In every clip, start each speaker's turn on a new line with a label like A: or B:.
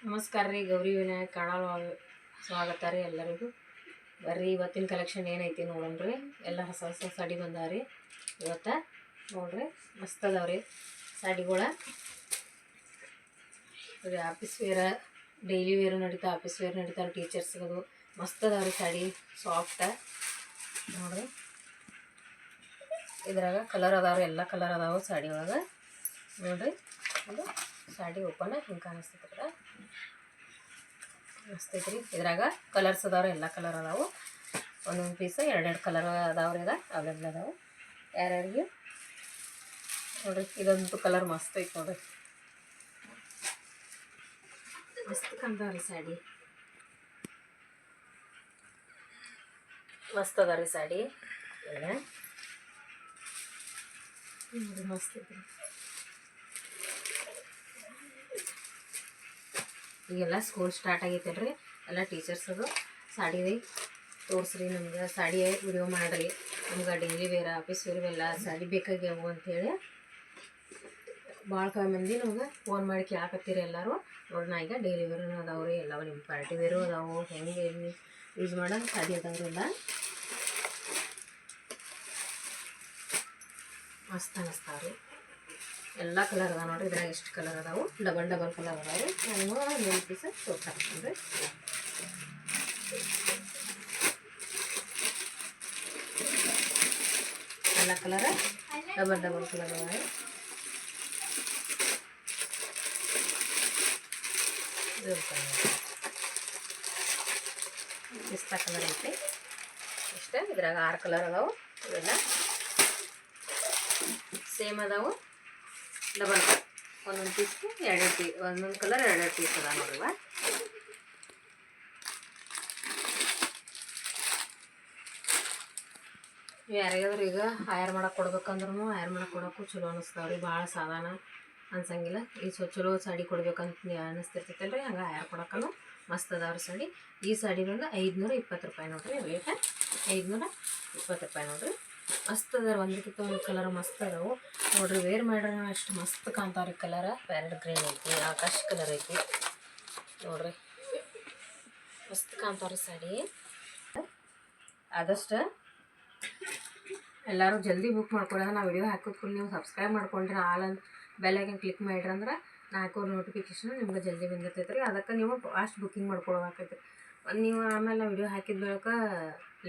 A: ನಮಸ್ಕಾರ ರೀ. ಗೌರಿ ವಿನಾಯಕ್ ಚಾನಲ್ ಸ್ವಾಗತ ರೀ ಎಲ್ಲರಿಗೂ. ಬರ್ರಿ ಇವತ್ತಿನ ಕಲೆಕ್ಷನ್ ಏನೈತಿ ನೋಡೋಣ್ರಿ. ಎಲ್ಲ ಹೊಸ ಹೊಸ ಸಾಡಿ ಬಂದಾವ್ರಿ ಇವತ್ತು. ನೋಡ್ರಿ ಮಸ್ತ್ ಅದಾವ್ರಿ ಸಾಡಿಗಳ. ಆಫೀಸ್ ವೇರ, ಡೈಲಿ ವೇರು ನಡೀತಾ, ಆಫೀಸ್ ವೇರ್ ನಡೀತಾರೆ ಟೀಚರ್ಸ್ಗದು. ಮಸ್ತ್ ಅದಾವ್ರಿ ಸಾಡಿ, ಸಾಫ್ಟ್ ನೋಡ್ರಿ. ಇದ್ರಾಗ ಕಲರ್ ಅದಾವ್ರಿ, ಎಲ್ಲ ಕಲರ್ ಅದಾವು ಸಾಡಿ ಒಳಗೆ ನೋಡ್ರಿ. ಇದು ಸಾಡಿ ಓಪನ್ ಹಿಂಗೆ ಕಾಣಿಸ್ತೈತ್ರ, ಮಸ್ತ್ ಐತ್ರಿ. ಇದ್ರಾಗ ಕಲರ್ಸ್ ಅದಾವ್ರಿ, ಎಲ್ಲ ಕಲರ್ ಅದಾವು. ಒಂದೊಂದು ಪೀಸ್ ಎರಡೆರಡು ಕಲರ್ ಅದಾವ್ರಿ. ಅವೈಲೇಬಲ್ ಅದಾವು ಯಾರ್ಯಾರಿಗೆ ನೋಡ್ರಿ. ಇದಂತೂ ಕಲರ್ ಮಸ್ತ್ ಐತಿ ನೋಡ್ರಿ, ಮಸ್ತ್ ಕಾಣ್ತಾವ್ರಿ ಸಾಡಿ. ಮಸ್ತ್ ಅದ ರೀ ಸಾಡಿ ಮಸ್ತ್ ಐತಿ. ಈಗೆಲ್ಲ ಸ್ಕೂಲ್ ಸ್ಟಾರ್ಟ್ ಆಗೈತಲ್ರಿ, ಎಲ್ಲ ಟೀಚರ್ಸ್ ಅದು ಸಾಡಿ ತೋರಿಸ್ರಿ ನಮ್ಗೆ, ಸಾಡಿ ವಿಡಿಯೋ ಮಾಡಿರಿ. ನಮ್ಗೆ ಡೈಲಿ ವೇರ್, ಆಫೀಸ್ ವೇರ್ ಎಲ್ಲ ಸಾಡಿ ಬೇಕಾಗ್ಯಾವು ಅಂಥೇಳಿ ಭಾಳ ಮಂದಿ ನಮ್ಗೆ ಫೋನ್ ಮಾಡಿ ಕೇಳಾಕತ್ತೀರಿ ಎಲ್ಲರೂ. ನೋಡಿ ನಾ ಈಗ ಡೈಲಿ ವೇರು ಅದಾವ್ರಿ, ಎಲ್ಲವೂ ನಿಮ್ಮ ಪಾರ್ಟಿ ವೇರು ಅದಾವು, ಹೆಂಗೆ ಯೂಸ್ ಮಾಡೋ ಸಾಡಿ ಅದಾವ್ರಿ. ಎಲ್ಲ ಮಸ್ತ್ ಅನ್ನಿಸ್ತಾವ್ರಿ. ಎಲ್ಲ ಕಲರ್ ಅದಾವ ನೋಡಿರಿ. ಇದ್ರಾಗ ಎಷ್ಟು ಕಲರ್ ಅದಾವು, ಡಬಲ್ ಡಬಲ್ ಕಲರ್ ಅದಾವ್ರಿ. ನಾನು 1 ಪೀಸ್ ತೋರ್ಸಾಕ್ತೀನಿ. ಎಲ್ಲ ಕಲರ ಡಬಲ್ ಡಬಲ್ ಕಲರ್ ಅದಾವೆ. ಪಿಸ್ತಾ ಕಲರ್ ಐತಿ ಇಷ್ಟ. ಇದ್ರಾಗ 6 ಕಲರ್ ಅದಾವು. ಇವೆಲ್ಲ ಸೇಮ್ ಅದಾವು, ಡಬಲ್ ಒಂದೊಂದು ಪೀಸ್ಗೆ ಎರಡೆರಡು ಪೀಸ್, ಒಂದೊಂದು ಕಲರ್ ಎರಡೆರಡು ಪೀಸ್ ಅದ ನೋಡ್ರಿವ. ಯಾರಿಗಾದ್ರೂ ಈಗ ಹೈರ್ ಮಾಡಕ್ಕೆ ಕೊಡ್ಬೇಕಂದ್ರೂ ಹೈರ್ ಮಾಡಕ್ಕೆ ಕೊಡೋಕ್ಕೂ ಚಲೋ ಅನ್ನಿಸ್ತಾವ್ರಿ. ಭಾಳ ಸಾಧಾರಣ ಅನ್ಸಂಗಿಲ್ಲ. ಈ ಚಲೋ ಸಾಡಿ ಕೊಡ್ಬೇಕಂತ ಅನ್ನಿಸ್ತಿರ್ತೈತಲ್ರಿ, ಹಂಗೆ ಹೈರ್ ಕೊಡೋಕ್ಕೂ ಮಸ್ತ್ ಅದಾವ್ರಿ ಸಾಡಿ. ಈ ಸಾಡಿ ಬಂದು 520 ರೂಪಾಯಿ ನೋಡ್ರಿ. ರೇಟ್ 520 ರೂಪಾಯಿ ನೋಡ್ರಿ. ಮಸ್ತ್ ಅದಾರ, ಒಂದಕ್ಕಿಂತ ಒಂದು ಕಲರ್ ಮಸ್ತ್ ಅದಾವು ನೋಡ್ರಿ. ವೇರ್ ಮಾಡ್ರೆ ಅಷ್ಟು ಮಸ್ತ್ ಕಾಣ್ತಾವ್ರಿ ಕಲರ್. ಪ್ಯಾರೆಟ್ ಗ್ರೀನ್ ಐತಿ, ಆಕಾಶ ಕಲರ್ ಐತಿ ನೋಡ್ರಿ, ಮಸ್ತ್ ಕಾಣ್ತಾವ್ರಿ ಸಾಡಿ. ಆದಷ್ಟು ಎಲ್ಲರೂ ಜಲ್ದಿ ಬುಕ್ ಮಾಡ್ಕೊಳ್ಳೋದು. ನಾವು ವಿಡಿಯೋ ಹಾಕೋದ್ಕೂಡ ನೀವು ಸಬ್ಸ್ಕ್ರೈಬ್ ಮಾಡ್ಕೊಂಡ್ರೆ ಬೆಲ್ ಐಕನ್ ಕ್ಲಿಕ್ ಮಾಡಿರಿ ಅಂದ್ರೆ ನಾ ಹಾಕೋ ನೋಟಿಫಿಕೇಶನ್ ನಿಮ್ಗೆ ಜಲ್ದಿ ಬಂದಿರ್ತೈತೆ ರೀ. ಅದಕ್ಕೆ ನೀವು ಫಾಸ್ಟ್ ಬುಕ್ಕಿಂಗ್ ಮಾಡ್ಕೊಳ್ಬೇಕೈತೆ. ನೀವು ಆಮೇಲೆ ನಾವು ವಿಡಿಯೋ ಹಾಕಿದ ಬಳಿಕ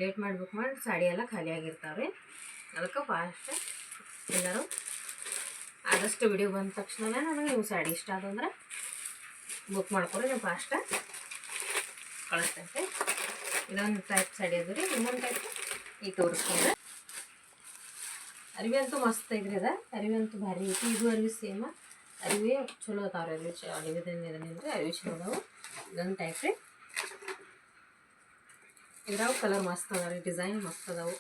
A: ಲೇಟ್ ಮಾಡಿ ಬುಕ್ ಮಾಡಿ ಸಾಡಿ ಎಲ್ಲ ಖಾಲಿ ಆಗಿರ್ತಾವೆ. ಅದಕ್ಕೆ ಫಾಸ್ಟ್ ಎಲ್ಲರೂ ಆದಷ್ಟು ವಿಡಿಯೋ ಬಂದ ತಕ್ಷಣವೇ ನನಗೆ ನೀವು ಸಾಡಿ ಇಷ್ಟ ಆದಂದ್ರೆ ಬುಕ್ ಮಾಡ್ಕೊರಿ, ನೀವು ಫಾಸ್ಟ್ ಕಳಿಸ್ತೈತೆ. ಇದೊಂದು ಟೈಪ್ ಸಾಡಿ ಅದು ರೀ. ಇನ್ನೊಂದು ಟೈಪ್ ಈಗ ತೋರಿಸ್ಕೊಂಡ್ರೆ ಅರಿವಿ ಅಂತೂ ಮಸ್ತ್ ಐತ್ರಿ. ಅದ ಅರಿವಿ ಅಂತೂ ಭಾರಿ ಐತಿ. ಇದು ಅರಿವಿ ಸೇಮ ಅರಿವಿ ಚಲೋ ಅದಾವ್ರಿ. ಅರಿವಿದಿಂದ ಇದನ್ನಿಲ್ರಿ, ಅರಿವಿ ಚಲೋ ಅದಾವು. ಇದೊಂದು ಟೈಪ್ ರೀ. ಇದ್ರಾವ ಕಲರ್ ಮಸ್ತ್ ಅದಾವ ರೀ, ಡಿಸೈನ್ ಮಸ್ತ್ ಅದಾವು.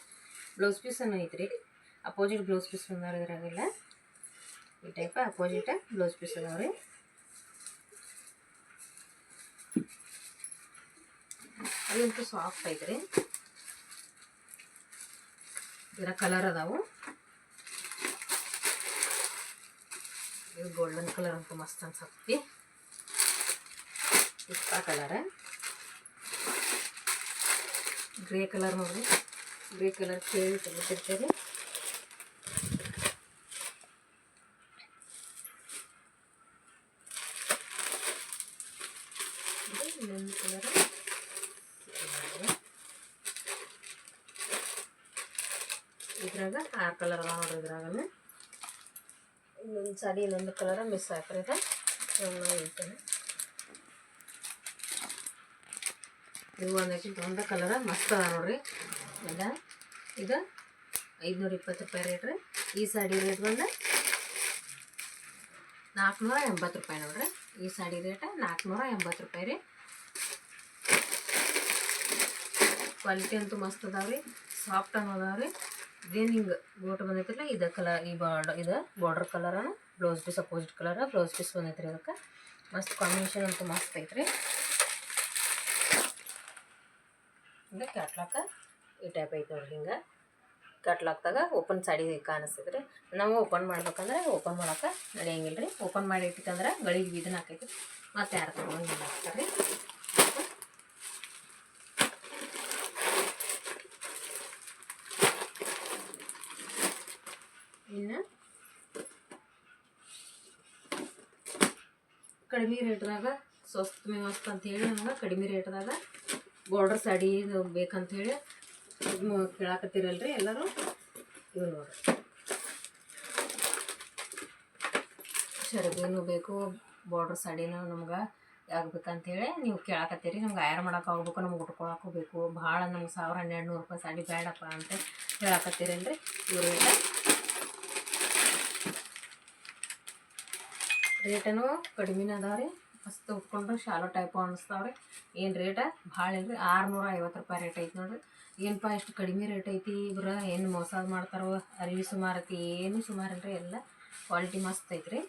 A: ಬ್ಲೌಸ್ ಪೀಸನ್ನು ಐತ್ರಿ, ಅಪೋಸಿಟ್ ಬ್ಲೌಸ್ ಪೀಸ್ ಬಂದಾರ. ಇದ್ರಾಗೆಲ್ಲ ಈ ಟೈಪ್ ಅಪೋಸಿಟ್ ಬ್ಲೌಸ್ ಪೀಸ್ ಅದಾವ್ರಿ. ಅದಂತೂ ಸಾಫ್ಟ್ ಐತ್ರಿ. ಇದರ ಕಲರ್ ಅದಾವು. ಇದು ಗೋಲ್ಡನ್ ಕಲರ್ ಅಂತೂ ಮಸ್ತ್ ಅನ್ಸತ್ತಿ. ಪಿಸ್ತಾ ಕಲರ್, ಗ್ರೇ ಕಲರ್ ನೋಡ್ರಿ. ಗ್ರೇ ಕಲರ್ ಕೇಳಿ ತೆಗಿತಿರ್ತೀರಿ. ಇನ್ನೊಂದು ಕಲರ್ ಇದ್ರಾಗ 6 ಕಲರ್ ಅದಾವ ನೋಡ್ರಿ. ಇದ್ರಾಗನು ಇನ್ನೊಂದು ಸಾಡಿ ಇನ್ನೊಂದು ಕಲರ್ ಮಿಸ್ ಆಗ್ತದೆ. ಹೇಳ್ತೇನೆ ಇದು ಒಂದು ಕಲರ ಮಸ್ತ್ ಅದ ನೋಡ್ರಿ. ಇದು 520 ರೂಪಾಯಿ ರೇಟ್ ರೀ. ಈ ಸಾಡಿ ರೇಟ್ ಬಂದು 480 ರೂಪಾಯಿ ನೋಡ್ರಿ. ಈ ಸಾಡಿ ರೇಟ್ 480 ರೂಪಾಯಿ ರೀ. ಕ್ವಾಲಿಟಿ ಅಂತೂ ಮಸ್ತ್ ಅದಾವ್ರಿ, ಸಾಫ್ಟ್ ಅನ್ನೋದಾವ್ರಿ. ಇದೇನು ಹಿಂಗೆ ಗೋಟ್ ಬಂದೈತಿಲ್ಲ, ಇದು ಕಲರ್, ಈ ಇದು ಬಾರ್ಡರ್ ಕಲರ, ಬ್ಲೌಸ್ ಪೀಸ್ ಅಪೋಸಿಟ್ ಕಲರ ಬ್ಲೌಸ್ ಪೀಸ್ ಬಂದೈತ್ರಿ. ಅದಕ್ಕೆ ಮಸ್ತ್ ಕಾಂಬಿನೇಷನ್ ಅಂತೂ ಮಸ್ತ್ ಐತ್ರಿ. ಹಿಂಗೆ ಕ್ಯಾಟ್ಲಾಕ ಈ ಟೈಪ್ ಐತೆ ನೋಡ್ರಿ. ಹಿಂಗೆ ಕಟ್ಲಾಕ್ದಾಗ ಓಪನ್ ಸಾಡಿ ಕಾಣಿಸ್ತೈತ್ರಿ. ನಾವು ಓಪನ್ ಮಾಡ್ಬೇಕಂದ್ರೆ ಓಪನ್ ಮಾಡೋಕೆ ನಡೆಯಂಗಿಲ್ಲ ರೀ. ಓಪನ್ ಮಾಡಿ ಇಟ್ಟಿತ್ತಂದ್ರೆ ಗಳಿಗೆ ಇದನ್ನ ಹಾಕೈತಿ, ಮತ್ತು ಯಾರು ತೊಗೊಂಡಿಲ್ಲ ಹಾಕ್ತಾರೆ ರೀ. ಇನ್ನು ಕಡಿಮೆ ರೇಟ್ದಾಗ ಸ್ವಸ್ಥ ಮಸ್ತ್ ಅಂಥೇಳಿ ನಮ್ಗೆ ಕಡಿಮೆ ರೇಟ್ದಾಗ ಬಾರ್ಡರ್ ಸಾಡಿ ಬೇಕಂಥೇಳಿ ಕೇಳಾಕತ್ತೀರಲ್ರಿ ಎಲ್ಲರೂ. ಇವು ನೋಡ್ರಿ, ಶರ್ಬೀನು ಬೇಕು, ಬಾರ್ಡರ್ ಸಾಡಿನೂ ನಮ್ಗೆ ಆಗ್ಬೇಕಂತೇಳಿ ನೀವು ಕೇಳಾಕತ್ತೀರಿ. ನಮ್ಗೆ ಆಯರ್ ಮಾಡೋಕೆ ಆಗ್ಬೇಕು, ನಮ್ಗೆ ಉಟ್ಕೊಳಕ್ಕೂ ಬೇಕು, ಭಾಳ ನಮ್ಗೆ 1000-1200 ರೂಪಾಯಿ ಸಾಡಿ ಬೇಡಪ್ಪ ಅಂತ ಹೇಳಾಕತ್ತೀರಲ್ರಿ. ಇವು ರೇಟನು ಕಡಿಮೆನ ಅದಾವೆ ರೀ. ಮಸ್ತ್ ಉಟ್ಕೊಂಡ್ರೆ ಶಾಲೋ ಟೈಪು ಅನ್ನಿಸ್ತಾವ್ರಿ. ಏನು ರೇಟ ಭಾಳ ಇಲ್ರಿ, 650 ರೂಪಾಯಿ ರೇಟ್ ಐತಿ ನೋಡಿರಿ. ಏನಪ್ಪ ಎಷ್ಟು ಕಡಿಮೆ ರೇಟ್ ಐತಿ, ಇವ್ರ ಏನು ಮೋಸ ಮಾಡ್ತಾರೋ, ಅರಿವಿ ಸುಮಾರು ಐತಿ, ಏನೂ ಸುಮಾರು ಇಲ್ರಿ, ಎಲ್ಲ ಕ್ವಾಲಿಟಿ ಮಸ್ತ್ ಐತ್ರಿ.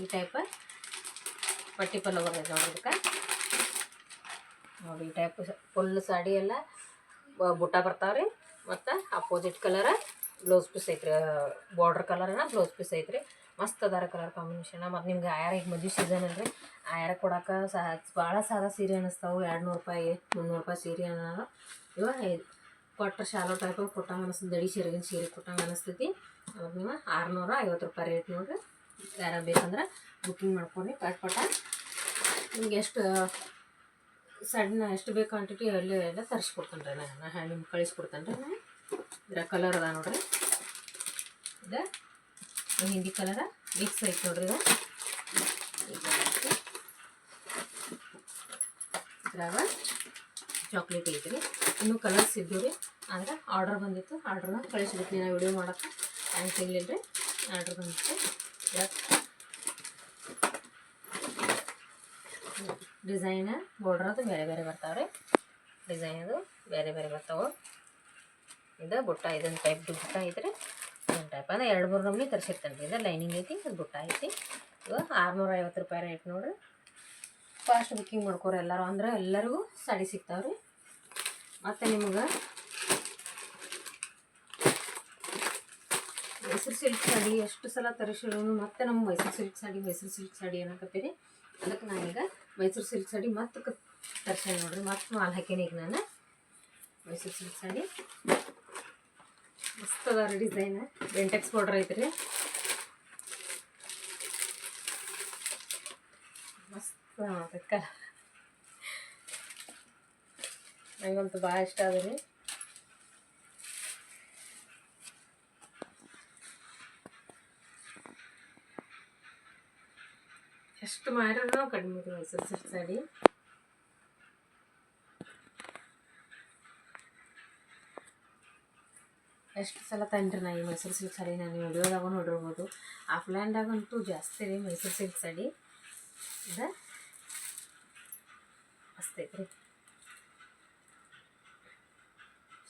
A: ಈ ಟೈಪ್ ಪಟ್ಟಿ ಪಲ್ಲ ಬರ್ತೈತೆ ನೋಡ್ರಿ. ನೋಡಿ ಈ ಟೈಪ್ ಫುಲ್ ಸಾಡಿ ಎಲ್ಲ ಬುಟ್ಟ ಬರ್ತಾವ್ರಿ. ಮತ್ತು ಅಪೋಸಿಟ್ ಕಲರ ಬ್ಲೌಸ್ ಪೀಸ್ ಐತ್ರಿ, ಬಾರ್ಡ್ರ್ ಕಲರ್ನ ಬ್ಲೌಸ್ ಪೀಸ್ ಐತ್ರಿ. ಮಸ್ತ್ ಅದಾರ ಕಲರ್ ಕಾಂಬಿನೇಷನ್. ಮತ್ತು ನಿಮ್ಗೆ ಆಯಾರ ಈಗ ಮದುವೆ ಸೀಸನ್ ಅಲ್ರಿ, ಆಯಾರ ಕೊಡೋಕೆ ಭಾಳ ಸಾದಾ ಸೀರೆ ಅನ್ನಿಸ್ತಾವೆ. 200 ರೂಪಾಯಿ 300 ರೂಪಾಯಿ ಸೀರೆ ಅನ್ನೋ ಇವಾಗ ಕೊಟ್ಟರೆ ಶಾಲೋ ಟೈಪ್ ಕೊಟ್ಟಂಗೆ ಅನಿಸ್ತದೆ, ದಡಿ ಸೀರೆಗಿನ ಸೀರೆ ಕೊಟ್ಟಂಗೆ ಅನಿಸ್ತೈತಿ. ಅವಾಗ ನೀವು 650 ರೂಪಾಯಿ ರೇಟ್ ನೋಡಿರಿ. ಯಾರು ಬೇಕಂದ್ರೆ ಬುಕ್ಕಿಂಗ್ ಮಾಡ್ಕೊಂಡು ಪಟ ನಿಮ್ಗೆ ಎಷ್ಟು ಸಣ್ಣ ಎಷ್ಟು ಬೇಕು ಕ್ವಾಂಟಿಟಿ ಅಲ್ಲಿ ಎಲ್ಲ ತರಿಸ್ಕೊಡ್ತೇನೆ ರೀ. ನಾನು ನಿಮ್ಗೆ ಕಳಿಸ್ಕೊಡ್ತೇನೆ ರೀ. ನಾನು ಇದರ ಕಲರ್ ಅದ ನೋಡ್ರಿ, ಇದು ಹಿಂದಿ ಕಲರ ಮಿಕ್ಸ್ ಐತೆ ನೋಡ್ರಿ. ಇದ್ರಾಗ ಚಾಕ್ಲೇಟ್ ಐತ್ರಿ. ಇನ್ನೂ ಕಲರ್ಸ್ ಇದ್ದವು ರೀ, ಆದರೆ ಆರ್ಡರ್ ಬಂದಿತ್ತು. ಆರ್ಡ್ರನ್ನ ಕಳಿಸ್ಬಿಡ್ತೀನಿ, ನಾನು ವಿಡಿಯೋ ಮಾಡೋಕ್ಕೆ ಟೈಮ್ ಸಿಗಲಿಲ್ಲ ರೀ. ಆರ್ಡ್ರ್ ಬಂದಿತ್ತು. ಡಿಸೈನ್ ಬಾರ್ಡ್ರ್ ಅದು ಬೇರೆ ಬೇರೆ ಬರ್ತಾವೆ ರೀ. ಡಿಸೈನ್ ಅದು ಬೇರೆ ಬೇರೆ ಬರ್ತಾವೆ. ಇದು ಬುಟ್ಟ, ಇದೊಂದು ಟೈಪ್ ಬುಟ್ಟ ಐತ್ರಿ. ಒಂದು ಟೈಪ್ ಅಂದರೆ 2-3 ನಮೂನಿ ತರಿಸಿರ್ತೇನೆ ರೀ. ಇದು ಲೈನಿಂಗ್ ಐತಿ, ಅದು ಬುಟ್ಟ ಐತಿ. ಇದು 650 ರೂಪಾಯಿ ರೇಟ್ ನೋಡಿರಿ. ಫಾಸ್ಟ್ ಬುಕ್ಕಿಂಗ್ ಮಾಡ್ಕೋರಿ ಎಲ್ಲರೂ, ಅಂದ್ರೆ ಎಲ್ಲರಿಗೂ ಸಾಡಿ ಸಿಗ್ತಾವೆ ರೀ. ಮತ್ತು ನಿಮ್ಗೆ ಮೈಸೂರು ಸಿಲ್ಕ್ ಸಾಡಿ ಎಷ್ಟು ಸಲ ತರಿಸಿರೋ, ಮತ್ತು ನಮ್ಮ ಮೈಸೂರು ಸಿಲ್ಕ್ ಸಾಡಿ ಏನಾಕತ್ತೀರಿ. ಅದಕ್ಕೆ ನಾನೀಗ ಮೈಸೂರು ಸಿಲ್ಕ್ ಸಾಡಿ ಮತ್ತು ತರ್ಸೇನೆ ನೋಡ್ರಿ. ಮತ್ತು ಮಾಲ್ ಹಾಕೇನಿ ಈಗ ನಾನು ಮೈಸೂರು ಸಿಲ್ಕ್ ಸಾಡಿ. ಮಸ್ತ್ ಅದ ರೀ ಡಿಸೈನ್. ಬೆಂಟೆಕ್ಸ್ ಬಾರ್ಡ್ರ್ ಐತ್ರಿ, ಮಸ್ತ್ ಅದಕ್ಕೆ ನಂಗಂತೂ ಭಾಳ ಇಷ್ಟ ಅದ ರೀ. ಎಷ್ಟು ಮಾರಿದ್ರು ಕಡಿಮೆ ರೀ ಮೈಸೂರು ಸಿಲ್ಕ್ ಸಾಡಿ. ಎಷ್ಟು ಸಲ ತಂದ್ರಿ ನಾ ಈ ಮೈಸೂರು ಸಿಲ್ಕ್ ಸಾಡಿ. ನಾನು ವಿಡಿಯೋದಾಗ ನೋಡಿರ್ಬೋದು, ಆಫ್ಲೈನ್ದಾಗಂತೂ ಜಾಸ್ತಿ ರೀ ಮೈಸೂರು ಸಿಲ್ಕ್ ಸಾಡಿ. ಇದು ಮಸ್ತ್ ಐತ್ರಿ,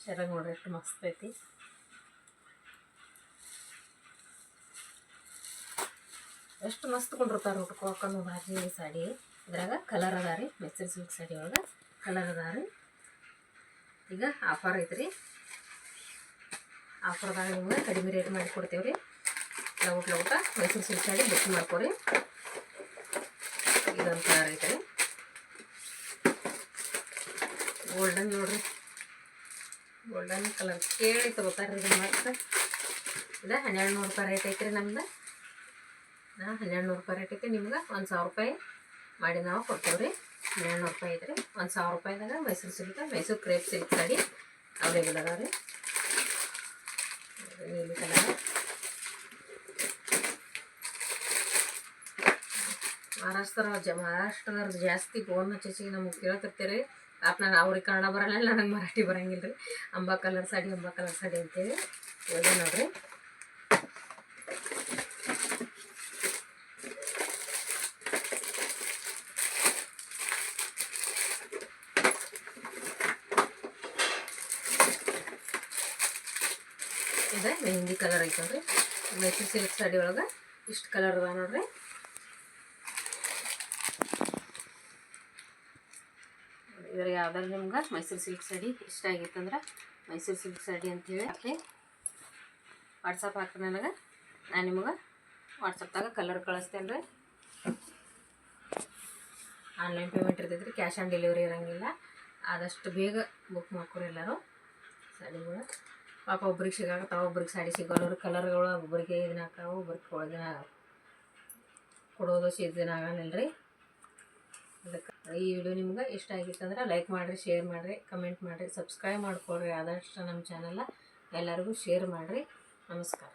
A: ಶರಗ್ ನೋಡ್ರಿ ಎಷ್ಟು ಮಸ್ತ್ ಐತಿ. ಎಷ್ಟು ಮಸ್ತ್ ಕೊಂಡಿರ್ತಾರೆ ಉಟ್ಕೊಳಕ್ಕೂ ಭಾರಿ ಸಾಡಿ. ಇದ್ರಾಗ ಕಲರ್ ಅದ ರೀ, ಮೈಸೂರು ಸಿಲ್ಕ್ ಸಾಡಿ ಒಳಗೆ ಕಲರ್ ಅದ ರೀ. ಈಗ ಆಫರ್ ಐತ್ರಿ, ಆಫರ್ದಾಗ ನಿಮ್ಗೆ ಕಡಿಮೆ ರೇಟ್ ಮಾಡಿ ಕೊಡ್ತೀವಿ ರೀ. ಲೌಟ ಮೈಸೂರು ಸಿಲ್ಕ್ ಸಾಡಿ ಬುಕ್ ಮಾಡ್ಕೊರಿ. ಇದೊಂದು ಕಲರ್ ಐತ್ರಿ, ಗೋಲ್ಡನ್ ನೋಡ್ರಿ, ಗೋಲ್ಡನ್ ಕಲರ್ ಕೇಳಿ ತಗೋತಾರೆ ಇದು. ಮತ್ತು ಇದು 1200 ರೂಪಾಯಿ ರೇಟ್ ಐತ್ರಿ ನಮ್ದು. 1200 ರೂಪಾಯಿ ರೇಟ್ ಐತಿ. ನಿಮ್ಗೆ 1000 ರೂಪಾಯಿ ಮಾಡಿ ನಾವು ಕೊಡ್ತೇವೆ ರೀ. 1200 ರೂಪಾಯಿ ಐತ್ರಿ. 1000 ರೂಪಾಯಿದಾಗ Mysuru crepe silk sari available ಅದಾವ ರೀ. ನೀಲಿ ಕಲರ್ ಮಹಾರಾಷ್ಟ್ರದವ್ರು ಜಾಸ್ತಿ ಫೋನ್ ಹಚ್ಚಿ ನಮ್ಗೆ ಕೇಳ್ತಿರ್ತೀರಿ. ನಾನು ಅವ್ರಿಗೆ ಕನ್ನಡ ಬರಲ್ಲ, ನನಗೆ ಮರಾಠಿ ಬರೋಂಗಿಲ್ಲ ರೀ. ಅಂಬಾ ಕಲರ್ ಸಾಡಿ ಅಂತೇಳಿ ಒಳ್ಳೆ ನೋಡ್ರಿ. ಇದು ಮೆಹಂದಿ ಕಲರ್ ಐತೆ ನೋಡ್ರಿ. ಮೈಸೂರು ಸಿಲ್ಕ್ ಸಾಡಿ ಒಳಗೆ ಇಷ್ಟು ಕಲರ್ ಅದ ನೋಡ್ರಿ. ಇದ್ರ ಯಾವ್ದಾದ್ರು ನಿಮ್ಗೆ ಮೈಸೂರು ಸಿಲ್ಕ್ ಸಾಡಿ ಇಷ್ಟ ಆಗಿತ್ತಂದ್ರೆ ಮೈಸೂರು ಸಿಲ್ಕ್ ಸಾಡಿ ಅಂತೇಳಿ ಹಾಕಿ ವಾಟ್ಸಪ್ ಹಾಕಿ ನನಗೆ ನಾನು ನಿಮಗೆ ವಾಟ್ಸಪ್ದಾಗ ಕಲರ್ ಕಳಿಸ್ತೇನೆ ರೀ. ಆನ್ಲೈನ್ ಪೇಮೆಂಟ್ ಇರ್ತೈತೆ ರೀ, ಕ್ಯಾಶ್ ಆನ್ ಡೆಲಿವರಿ ಇರೋಂಗಿಲ್ಲ. ಆದಷ್ಟು ಬೇಗ ಬುಕ್ ಮಾಡ್ಕೊರಿ ಎಲ್ಲರೂ ಸಾಡಿಗಳು. ಪಾಪ ಒಬ್ರಿಗೆ ಸಿಗಾಕತ್ತಾವ, ಒಬ್ರಿಗೆ ಸಾಡಿ ಸಿಗೋಲ್ಲವ್ರು. ಕಲರ್ಗಳು ಒಬ್ರಿಗೆ ಇದನ್ನ ಹಾಕಾವು, ಒಬ್ರಿಗೆ ಕೊಡೋದು ಸೀಸನ್ ಆಗಲ್ಲ ರೀ. ಅದಕ್ಕೆ ಈ ವಿಡಿಯೋ ನಿಮ್ಗೆ ಇಷ್ಟ ಆಗಿತ್ತಂದ್ರೆ ಲೈಕ್ ಮಾಡಿರಿ, ಶೇರ್ ಮಾಡಿರಿ, ಕಮೆಂಟ್ ಮಾಡಿರಿ, ಸಬ್ಸ್ಕ್ರೈಬ್ ಮಾಡ್ಕೊಳ್ರಿ. ಆದಷ್ಟು ನಮ್ಮ ಚಾನಲ್ನ ಎಲ್ಲರಿಗೂ ಶೇರ್ ಮಾಡಿರಿ. ನಮಸ್ಕಾರ.